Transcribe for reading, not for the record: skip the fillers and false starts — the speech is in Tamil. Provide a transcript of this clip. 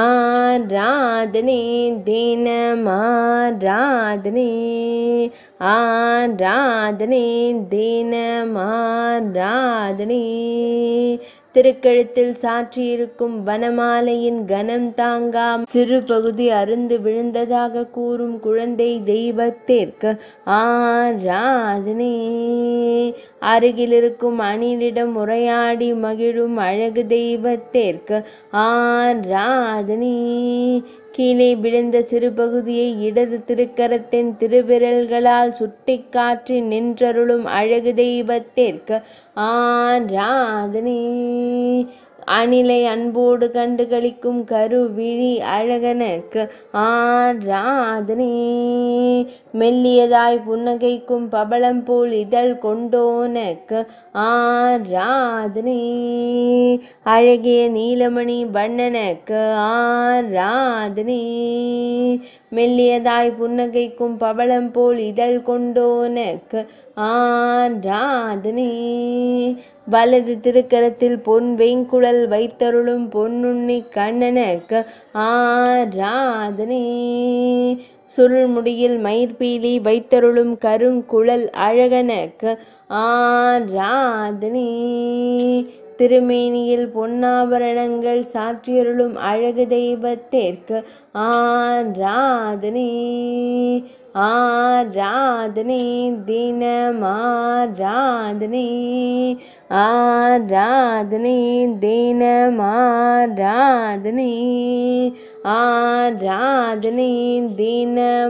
ஆராதனை தினமாராதனை ஆராதனை தினமாராதனை திருக்கழுத்தில் சாற்றியிருக்கும் வனமாலையின் கனம் தாங்காம் சிறு பகுதி அருந்து விழுந்ததாக கூறும் குழந்தை தெய்வத்திற்கு ஆராதனை. அருகில் இருக்கும் அணிலிடம் உரையாடி மகிழும் அழகு தெய்வத்திற்கு ஆராதனை. கீழே விழுந்த சிறு பகுதியை இடது திருக்கரத்தின் திருவிரல்களால் சுட்டி காற்றி நின்றருளும் அழகு தெய்வத்திற்கு ஆராதனை. அணிலை அன்போடு கண்டு களிக்கும் கருவிழி அழகனுக்கு ஆராதனை. மெல்லியதாய் புன்னகைக்கும் பவளம் போல் இதழ் கொண்டோனுக்கு ஆராதனை. அழகிய நீலமணி வண்ணனுக்கு ஆராதனை. மெல்லியதாய் புன்னகைக்கும் பவளம் போல் இதழ் கொண்டோனுக்கு ஆராதனை. வலது திருக்கரத்தில் பொன் வெண்குழல் வைத்தருளும் பொன்னுண்ணி கண்ணனுக்கு ஆராதனை. சுருள்முடியில் மயிர்பீலி வைத்தருளும் கருங்குழல் அழகனுக்கு ஆராதனை. திருமேனியில் பொன்னாபரணங்கள் சாற்றியருளும் அழகு தெய்வத்திற்கு ஆராதனை. ஆராதனை தினமாராதனை ஆராதனை தினமாராதனை ஆராதனை தினமாராதனை.